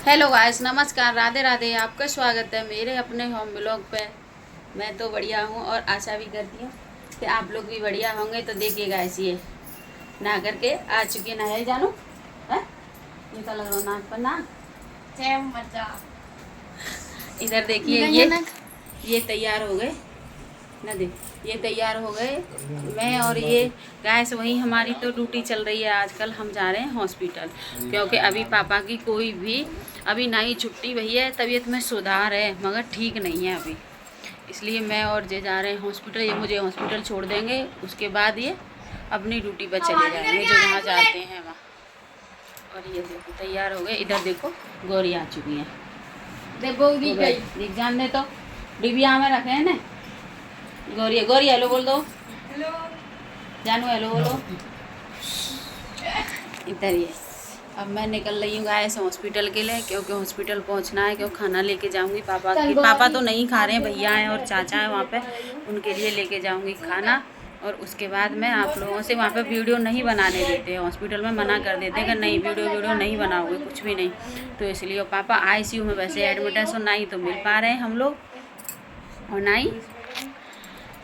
Hello guys, नमस्कार, राधे राधे। आपका स्वागत है मेरे अपने होम ब्लॉग पे। मैं तो बढ़िया हूँ और आशा भी करती हूँ कि आप लोग भी बढ़िया होंगे। तो देखिए गाइस, ये नहा करके आ चुकी है। नहाया जानो है, ये तो लग रहा नाक पर ना। इधर देखिए, ये तैयार हो गए ना, देख ये तैयार हो गए। मैं और ये गैस वही हमारी तो ड्यूटी चल रही है। आजकल हम जा रहे हैं हॉस्पिटल, क्योंकि अभी पापा की कोई भी अभी नई छुट्टी हुई है। तबीयत में सुधार है मगर ठीक नहीं है अभी, इसलिए मैं और जे जा रहे हैं हॉस्पिटल। ये मुझे हॉस्पिटल छोड़ देंगे, उसके बाद ये अपनी ड्यूटी पर चले जाएंगे जो जहाँ जाते हैं वहाँ। और ये देखो तैयार हो गए। इधर देखो गौरी आ चुकी है। देखो देख जान दे तो डिबिया में रखे हैं ना। गौरी गौरी हेलो बोल दो। हेलो जानू, हेलो बोलो। इधर ये अब मैं निकल रही हूँ गाइस हॉस्पिटल के लिए, क्योंकि हॉस्पिटल पहुँचना है। क्योंकि खाना लेके जाऊँगी पापा तो नहीं खा रहे हैं, भैया हैं और चाचा हैं वहाँ पे, उनके लिए लेके जाऊँगी खाना। और उसके बाद मैं आप लोगों से वहाँ पे वीडियो नहीं बनाने देते हैं, हॉस्पिटल में मना कर देते हैं कि नहीं वीडियो नहीं बनाओगे कुछ भी नहीं। तो इसलिए पापा ICU में वैसे एडमिट है, सो ना ही तो मिल पा रहे हैं हम लोग और ना ही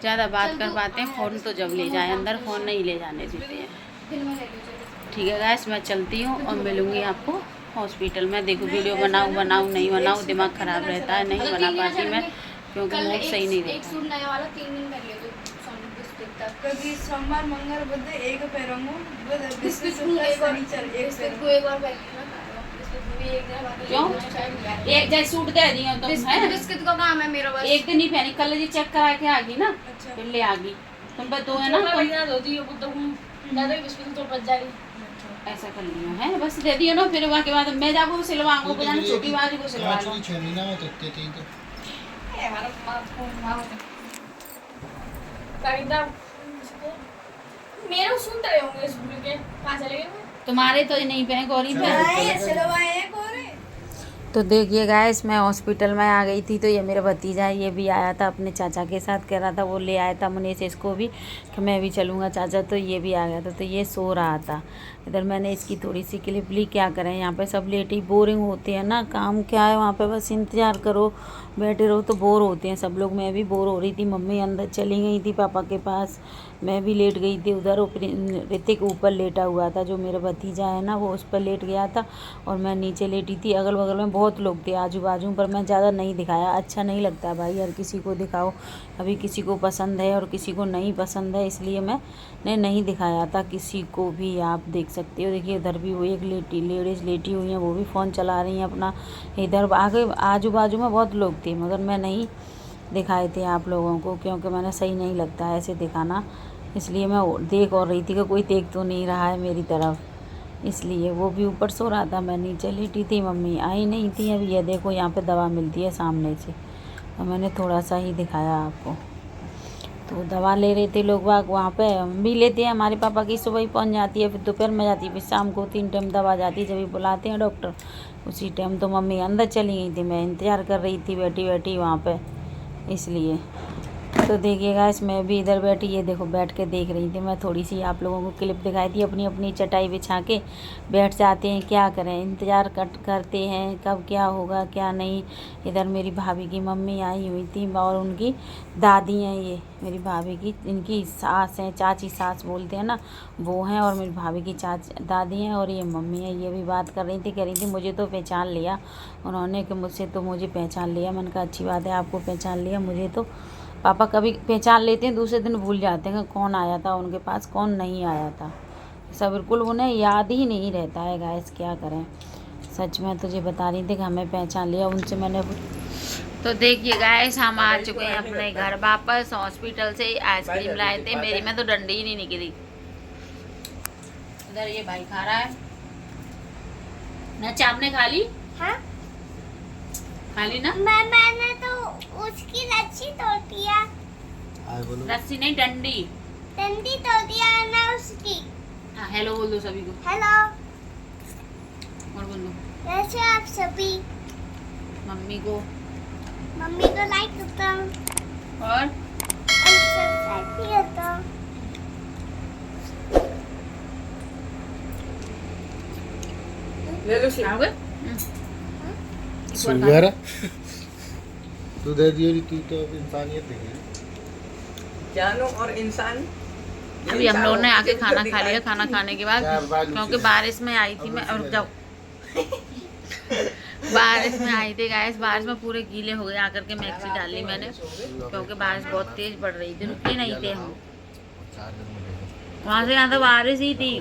ज़्यादा बात कर पाते हैं। फ़ोन तो जब ले जाए अंदर, फ़ोन नहीं ले जाने देते हैं। ठीक है गाइस, मैं चलती हूँ और मिलूँगी आपको हॉस्पिटल में। देखो वीडियो बनाऊँ नहीं बनाऊँ, दिमाग ख़राब रहता है, नहीं बना पाती मैं, क्योंकि मूड सही नहीं रहता। सोमवार मंगल बुध एक क्यों एक जैसे सूट दे दी तो बिस्किट का काम है मेरा, बस एक दिन नहीं पहनी, कल जी चेक करा के आ गई ना। अच्छा। फिर ले आ गई तुम पर दो है ना, बिस्किट तो बच जाएगी। ऐसा कर लिया है, बस दे दियो ना। फिर के बाद मैं जाको सिलवाऊंगा, छोटी वाली को सिलवा लो। 6 महीना में तो थी तो मेरा सुनते रहे होंगे स्कूल के, कहाँ चले गए तुम्हारे तो नहीं पे गौरी पे। तो देखिए गाइस, मैं हॉस्पिटल में आ गई थी। तो ये मेरा भतीजा है, ये भी आया था अपने चाचा के साथ, कह रहा था वो ले आया था मुनीष इसको भी कि मैं भी चलूँगा चाचा। तो ये भी आ गया था। तो ये सो रहा था। इधर मैंने इसकी थोड़ी सी क्लिप ली। क्या करें, यहाँ पे सब लेट ही बोरिंग होते हैं ना, काम क्या है वहाँ पे, बस इंतज़ार करो बैठे रहो तो बोर होते हैं सब लोग। मैं भी बोर हो रही थी। मम्मी अंदर चली गई थी पापा के पास, मैं भी लेट गई थी उधर। ऋतिक ऊपर लेटा हुआ था, जो मेरा भतीजा है ना वो उस पर लेट गया था और मैं नीचे लेटी थी। अगल बगल में बहुत लोग थे आजू बाजू, पर मैं ज़्यादा नहीं दिखाया, अच्छा नहीं लगता भाई हर किसी को दिखाओ। अभी किसी को पसंद है और किसी को नहीं पसंद है, इसलिए मैंने नहीं दिखाया था किसी को भी। आप देख सकते हो, देखिए इधर भी वो एक लेडीज़ लेटी हुई हैं, वो भी फ़ोन चला रही हैं अपना। इधर आगे आजू बाजू में बहुत लोग थे, मगर मैं नहीं दिखाए थे आप लोगों को, क्योंकि मैंने सही नहीं लगता है ऐसे दिखाना। इसलिए मैं देख और रही थी कि कोई देख तो नहीं रहा है मेरी तरफ, इसलिए। वो भी ऊपर सो रहा था, मैं नीचे लेटी थी। मम्मी आई नहीं थी अभी। ये देखो यहाँ पे दवा मिलती है सामने से, तो मैंने थोड़ा सा ही दिखाया आपको। तो दवा ले रहे थे लोग बाग वहाँ पे, हम भी लेते हैं। हमारे पापा की सुबह ही पहुँच जाती है, फिर दोपहर में जाती है, फिर शाम को 3 टाइम दवा जाती है, जब भी बुलाते हैं डॉक्टर उसी टाइम। तो मम्मी अंदर चली गई थी, मैं इंतज़ार कर रही थी बैठी बैठी वहाँ पे, इसलिए। तो देखिएगा, मैं भी इधर बैठी, ये देखो बैठ के देख रही थी। मैं थोड़ी सी आप लोगों को क्लिप दिखाई थी। अपनी अपनी चटाई बिछा के बैठ जाते हैं, क्या करें, इंतज़ार करते हैं कब क्या होगा क्या नहीं। इधर मेरी भाभी की मम्मी आई हुई थी और उनकी दादी हैं, ये मेरी भाभी की, इनकी सास हैं, चाची सास बोलते हैं ना, वो हैं। और मेरी भाभी की दादी हैं और ये मम्मी है। ये भी बात कर रही थी, कह रही थी मुझे तो पहचान लिया उन्होंने, कि मुझसे तो मुझे पहचान लिया। मैंने कहा अच्छी बात है, आपको पहचान लिया, मुझे तो पापा कभी पहचान लेते हैं, दूसरे दिन भूल जाते हैं कि कौन आया था उनके पास कौन नहीं आया था। सब बिल्कुल उन्हें याद ही नहीं रहता है गाइस, क्या करें। सच में तुझे बता रही थी कि हमें पहचान लिया, उनसे मैंने। तो देखिए गाइस, हम आ चुके हैं अपने घर वापस। हॉस्पिटल से आइसक्रीम लाए थे, मेरी में तो डंडी ही नहीं निकली। इधर ये भाई खा रहा है ना। आपने खा ली? हाँ खाली ना। मैंने तो उसकी रस्सी तोड़ दिया। रस्सी नहीं, डंडी तोड़ दिया ना उसकी। हाँ हेलो बोल दो सभी को। हेलो और बोल दो कैसे आप सभी। मम्मी को लाइक करता हूँ और सब्सक्राइब भी करता हूँ। ले लो, खाओगे? शुगर तू दे दियो तू तो अब इंसानियत है जानू और इंसान। अभी हम लोगों ने आके खाना खा लिया। खाना खाने के बाद क्योंकि बारिश में आई थी मैं, रुक जाओ, बारिश में आई थी गाइस, बारिश में पूरे गीले हो गए। आकर के मैक्सी डाली मैंने क्योंकि बारिश बहुत तेज पड़ रही थी, रुके नहीं थे हम। वहाँ से यहाँ तो बारिश ही थी।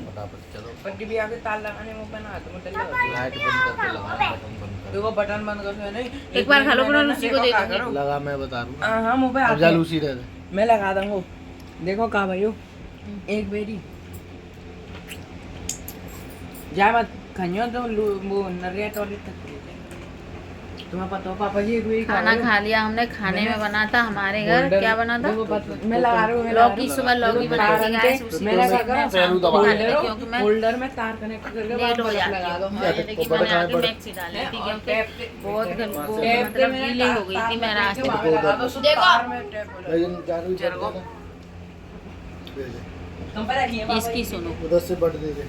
पट्टी भी आके ताल लगाने में बना तो मतलब लाइट बंद करके लगा बटन बंद कर देखो बटन बंद कर नहीं एक बार खा लो फिर लूसी को दे दो। लगा मैं बता दूंगा। हाँ मुँह पे अब जा लूसी दे दे। मैं लगा दूंगा। देखो कहा भाई एक बेरी जा मत खनियो तो वो नरिया टॉयलेट तक तुम्हें पता हो पापा जी एक बेरी खाना खा लिया हमने। खाने में बना था हमारे घर, क्या बना था, मैं लगा रही हूँ लौकी। सुबह लौकी बनाई थी गाइस, उसी मैं लगा को कर क्योंकि मैं होल्डर में तार कनेक्ट करके लेट हो जाती लगा दो। है। देखिए मैंने आके मैक्सी डाली थी क्योंकि बहुत मतलब गीली हो गई थी। मैं रास्ते में देखो इसकी सुनो, उधर से बट दे दे,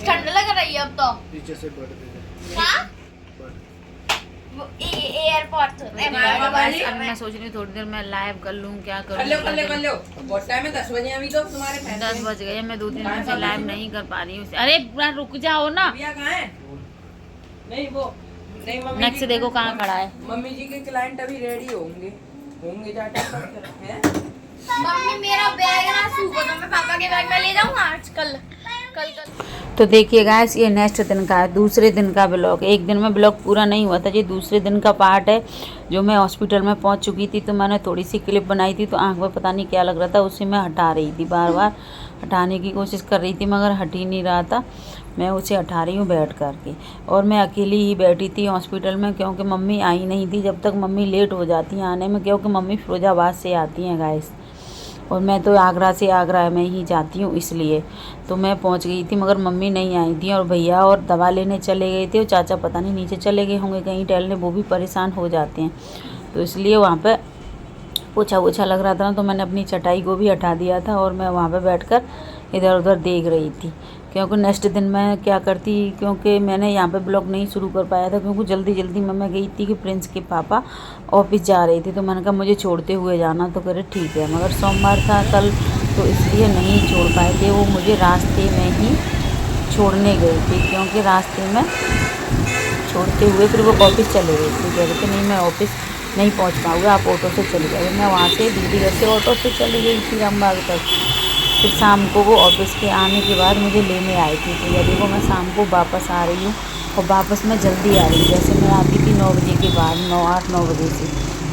ठंड लग रही है अब तो। पीछे से बट दे दे। एयरपोर्ट अब मैं सोच रही हूँ थोड़ी देर मैं लाइव कर लूँ, क्या करूँ। कर लो बहुत टाइम है 10 बजे अभी तो तुम्हारे फैन 10 बज गए, मैं 2-3 दिन से लाइव नहीं कर पा रही हूँ। अरे रुक जाओ ना, भैया कहाँ है? नहीं वो नहीं मम्मी नेक्स्ट देखो कहाँ खड़ा है। मम्मी जी के क्लाइंट अभी रेडी होंगे जाटा हैं। मम्मी मेरा बैग ना सूखो तो मैं पापा के बैग में ले जाऊंगा आज कल। तो देखिए गाइस ये नेक्स्ट दिन का है, दूसरे दिन का ब्लॉग। एक दिन में ब्लॉग पूरा नहीं हुआ था, ये दूसरे दिन का पार्ट है। जो मैं हॉस्पिटल में पहुंच चुकी थी तो मैंने थोड़ी सी क्लिप बनाई थी, तो आंख में पता नहीं क्या लग रहा था, उसे मैं हटा रही थी, बार बार हटाने की कोशिश कर रही थी मगर हट ही नहीं रहा था। मैं उसे हटा रही हूँ बैठ करके, और मैं अकेली ही बैठी थी हॉस्पिटल में क्योंकि मम्मी आई नहीं थी। जब तक मम्मी लेट हो जाती हैं आने में, क्योंकि मम्मी फिरोजाबाद से आती हैं गाइस, और मैं तो आगरा से आगरा में ही जाती हूँ, इसलिए तो मैं पहुँच गई थी मगर मम्मी नहीं आई थी। और भैया और दवा लेने चले गए थे, और चाचा पता नहीं नीचे चले गए होंगे कहीं टहलने, वो भी परेशान हो जाते हैं, तो इसलिए वहाँ पे पोछा वोछा लग रहा था ना, तो मैंने अपनी चटाई को भी हटा दिया था और मैं वहाँ पे बैठकर इधर उधर देख रही थी। क्योंकि नेक्स्ट दिन मैं क्या करती, क्योंकि मैंने यहाँ पे ब्लॉग नहीं शुरू कर पाया था क्योंकि जल्दी जल्दी में मैं गई थी कि प्रिंस के पापा ऑफिस जा रही थी, तो मैंने कहा मुझे छोड़ते हुए जाना, तो करे ठीक है। मगर सोमवार था कल, तो इसलिए नहीं छोड़ पाए थे। वो मुझे रास्ते में ही छोड़ने गए थे, क्योंकि रास्ते में छोड़ते हुए फिर वो ऑफिस चले गए थे। कह रहे थे नहीं मैं ऑफिस नहीं पहुँच पाऊँगा, आप ऑटो से चले जाइए। मैं वहाँ से दीदी घर से ऑटो से चली गई थी रामबाग तक। फिर शाम को वो ऑफिस के आने के बाद मुझे लेने आई थी, तो यदि वो मैं शाम को वापस आ रही हूँ, और वापस मैं जल्दी आ रही हूँ। जैसे मैं आती थी 9 बजे के बाद, 8-9 बजे से।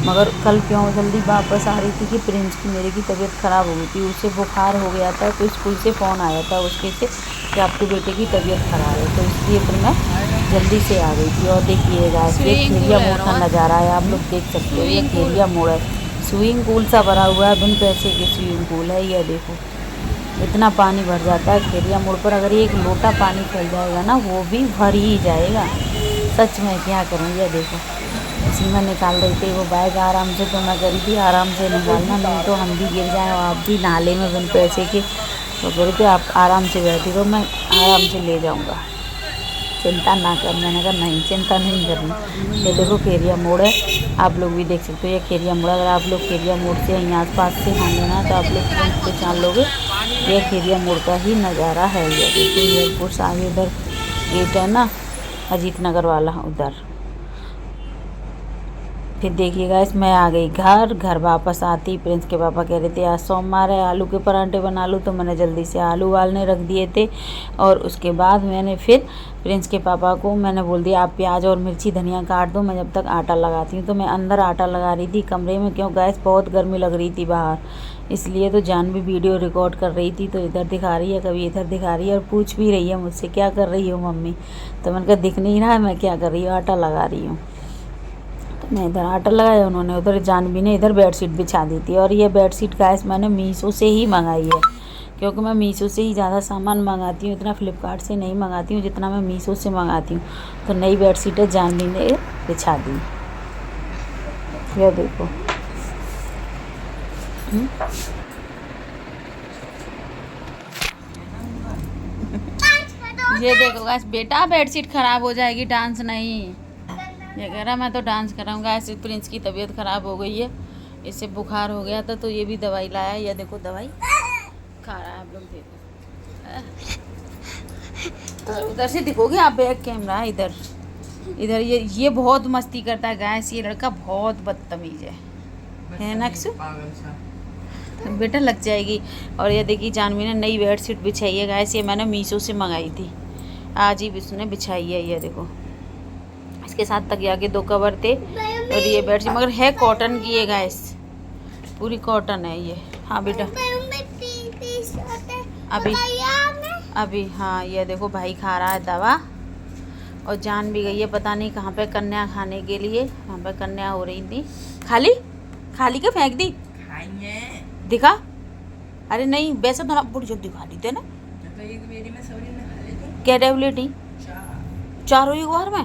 मगर कल क्यों जल्दी वापस आ रही थी कि प्रिंस की मेरे की तबीयत ख़राब हो गई थी, उसे बुखार हो गया था, तो स्कूल से फ़ोन आया था उसके से कि आपके बेटे की तबीयत ख़राब है, तो इसलिए फिर मैं जल्दी से आ गई थी। और देखिएगा ये खेरिया मोड़ का नज़ारा है, आप लोग देख सकते हो, ये खेरिया मोड़ है। स्विमिंग पूल सा भरा हुआ है, बिन पैसे के स्विमिंग पूल है। यह देखो इतना पानी भर जाता है खेरिया मोड़ पर, अगर एक लोटा पानी फैल जाएगा ना, वो भी भर ही जाएगा। सच में क्या करूँ, यह देखो इसी में निकाल रही थी वो बैग आराम से, तो मैं करी थी आराम से निकालना, नहीं तो हम भी गिर जाएँ और आप भी नाले में बिन पैसे के। तो कह रही थी आप आराम से बैठी रहो, मैं आराम से ले जाऊँगा, चिंता ना कर। मैंने कहा नहीं चिंता नहीं करनी। ये देखो खेरिया मोड़ है, आप लोग भी देख सकते हो ये खेरिया मोड़। अगर आप लोग खेरिया मोड़ से यहीं आस-पास से खाने ना, तो आप लोग पहचान लोगे ये खेरिया मोड़ का ही नज़ारा है। ये देखिए एयरपोर्ट से आगे उधर गेट है ना अजीत नगर वाला, उधर। फिर देखिएगा मैं आ गई घर वापस आती प्रिंस के पापा कह रहे थे आज सोमवार है, आलू के परांठे बना लूँ, तो मैंने जल्दी से आलू उबालने रख दिए थे। और उसके बाद मैंने फिर प्रिंस के पापा को मैंने बोल दिया आप प्याज और मिर्ची धनिया काट दो, मैं जब तक आटा लगाती हूँ। तो मैं अंदर आटा लगा रही थी कमरे में, क्यों गैस बहुत गर्मी लग रही थी बाहर, इसलिए। तो जान भी वीडियो रिकॉर्ड कर रही थी, तो इधर दिखा रही है कभी इधर दिखा रही है, और पूछ भी रही है मुझसे क्या कर रही हो मम्मी। तो मैंने कहा दिख नहीं रहा है मैं क्या कर रही हूँ, आटा लगा रही हूँ। मैं इधर आटा लगाया, उन्होंने उधर जानवी ने इधर बेडशीट बिछा दी थी। और ये बेडशीट गैस मैंने मीशो से ही मंगाई है, क्योंकि मैं मीशो से ही ज़्यादा सामान मंगाती हूँ, इतना फ्लिपकार्ट से नहीं मंगाती हूँ जितना मैं मीशो से मंगाती हूँ। तो नई बेडशीट है जानवी ने बिछा दी, यह देखो। ये देखो गाइस, बेटा बेडशीट खराब हो जाएगी, डांस नहीं। ये कह रहा मैं तो डांस कराऊंगा। ऐसे प्रिंस की तबीयत खराब हो गई है, इससे बुखार हो गया था तो ये भी दवाई लाया। ये देखो दवाई खा रहा है, आप लोग देखो। उधर से दिखोगे आप, बैक कैमरा इधर इधर। ये बहुत मस्ती करता है गाइस, ये लड़का बहुत बदतमीज है ना अक्षु? बेटा लग जाएगी। और ये देखिए जानवी ने नई बेडशीट बिछाई है गाइस, ये मैंने मीशो से मंगाई थी, आज ही उसने बिछाई है। ये देखो इसके साथ तकिया के 2 कवर थे और ये बेडशीट मगर है कॉटन की है गाइस, पूरी कॉटन है ये। हाँ बेटा अभी हाँ ये देखो भाई खा रहा है दवा और जान भी गई है पता नहीं कहाँ पे कन्या खाने के लिए। वहाँ पे कन्या हो रही थी। खाली खाली के फेंक दी दिखा। अरे नहीं वैसे तो आप बड़ी जल्दी खा ली थे ना। क्या टेबलेट ही 4 एक बार में?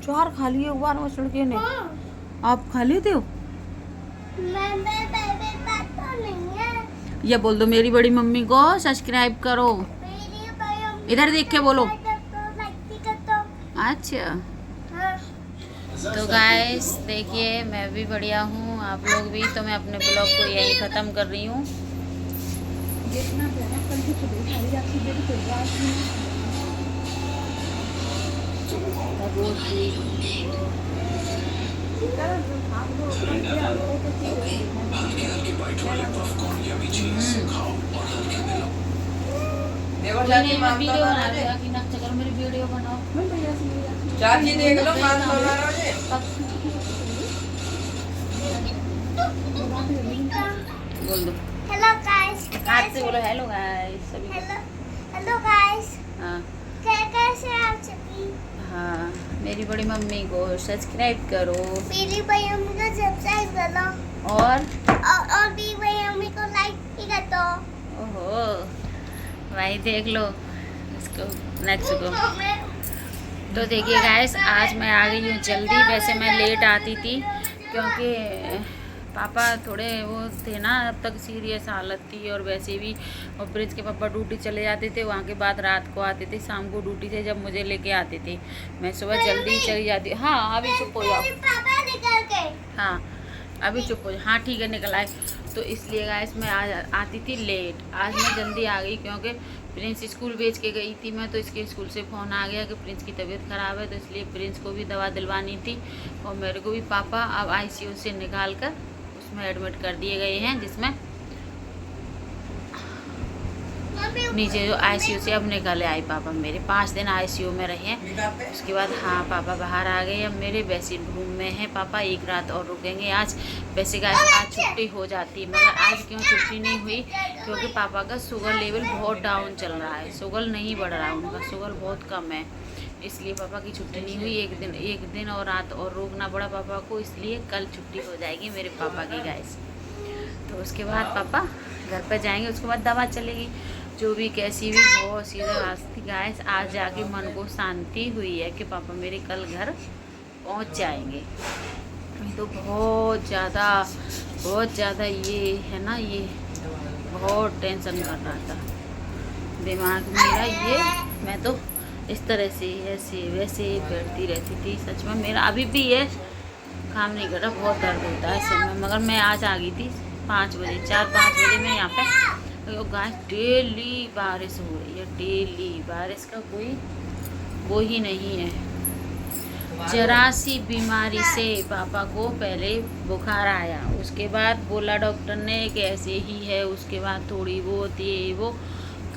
4 खा लिए एक बार में लड़के ने। आप खा लेते हो? ये बोल दो मेरी बड़ी मम्मी को सब्सक्राइब करो, इधर देख के बोलो। अच्छा तो गाइस देखिए मैं भी बढ़िया हूँ, आप लोग भी। तो मैं अपने ब्लॉग को यही ख़त्म कर रही हूँ। वीडियो बना मेरी वीडियो बनाओ। चाची देख लो बोल दो हेलो गाइस, हाथ से बोलो हेलो गाइस सभी। हेलो गाइस, हाँ कैसे आप सभी? हाँ मेरी बड़ी मम्मी को सब्सक्राइब करो, मेरी बड़ी मम्मी को सब्सक्राइब करो और मेरी बड़ी मम्मी को लाइक भी कर दो। ओहो भाई देख लो इसको नेक्स्ट को। तो देखिए गाइस आज मैं आ गई हूँ जल्दी। वैसे मैं लेट आती थी क्योंकि पापा थोड़े वो थे ना, अब तक सीरियस हालत थी। और वैसे भी और प्रिंस के पापा ड्यूटी चले जाते थे, वहाँ के बाद रात को आते थे, शाम को ड्यूटी से जब मुझे लेके आते थे। मैं सुबह जल्दी चली जाती। हाँ अभी चुप हो जाओ। पापा निकल गए। हाँ अभी चुप हो जाओ। हाँ ठीक है निकल आए। तो इसलिए गाइस मैं आज आती थी लेट। आज मैं जल्दी आ गई क्योंकि प्रिंस स्कूल भेज के गई थी मैं, तो इसके स्कूल से फ़ोन आ गया कि प्रिंस की तबीयत ख़राब है, तो इसलिए प्रिंस को भी दवा दिलवानी थी और मेरे को भी। पापा अब आईसीयू से निकाल कर उसमें एडमिट कर दिए गए हैं, जिसमें नीचे जो आईसीयू से अब निकाले आई पापा मेरे। 5 दिन आईसीयू में रहे हैं। उसके बाद हाँ पापा बाहर आ गए। अब मेरे वैसे रूम में है पापा, 1 रात और रुकेंगे आज। वैसे गाइस आज छुट्टी हो जाती मगर आज क्यों छुट्टी नहीं हुई, क्योंकि पापा का शुगर लेवल बहुत डाउन चल रहा है। शुगर नहीं बढ़ रहा है उनका, शुगर बहुत कम है, इसलिए पापा की छुट्टी नहीं हुई। एक दिन और रात और रोकना पड़ा पापा को, इसलिए कल छुट्टी हो जाएगी मेरे पापा की गाइस। तो उसके बाद पापा घर पर जाएंगे, उसके बाद दवा चलेगी। जो भी कैसी भी बहुत सीधा रास्ते गाइस, आज जाके मन को शांति हुई है कि पापा मेरे कल घर पहुंच जाएंगे। तो बहुत ज़्यादा ये है ना, ये बहुत टेंशन कर रहा था दिमाग मेरा। ये मैं तो इस तरह से ऐसे वैसे बैठती रहती थी। सच में मेरा अभी भी ये काम नहीं कर रहा, बहुत दर्द होता है सिर में। मगर मैं आज आ गई थी 5 बजे, 4-5 बजे मैं यहाँ पे। गाइस डेली बारिश हो रही है, डेली बारिश का कोई वो ही नहीं है। जरा सी बीमारी से पापा को पहले बुखार आया, उसके बाद बोला डॉक्टर ने कि ऐसे ही है, उसके बाद थोड़ी वो होती है वो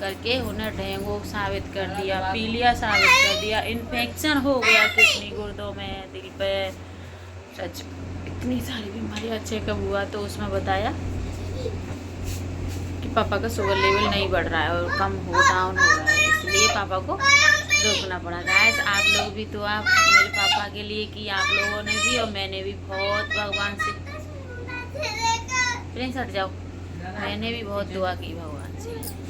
करके उन्हें डेंगू साबित कर दिया, पीलिया साबित कर दिया, इन्फेक्शन हो गया किडनी गुर्दों में, दिल पे। सच इतनी सारी बीमारियाँ चेकअप हुआ तो उसमें बताया कि पापा का शुगर लेवल नहीं बढ़ रहा है और कम हो डाउन हो रहा है, इसलिए पापा को रोकना पड़ा। गाइस आप लोग भी तो आप मेरे पापा के लिए कि आप लोगों ने भी और मैंने भी बहुत भगवान से, प्रिंस हट जाओ, मैंने भी बहुत दुआ की भगवान से।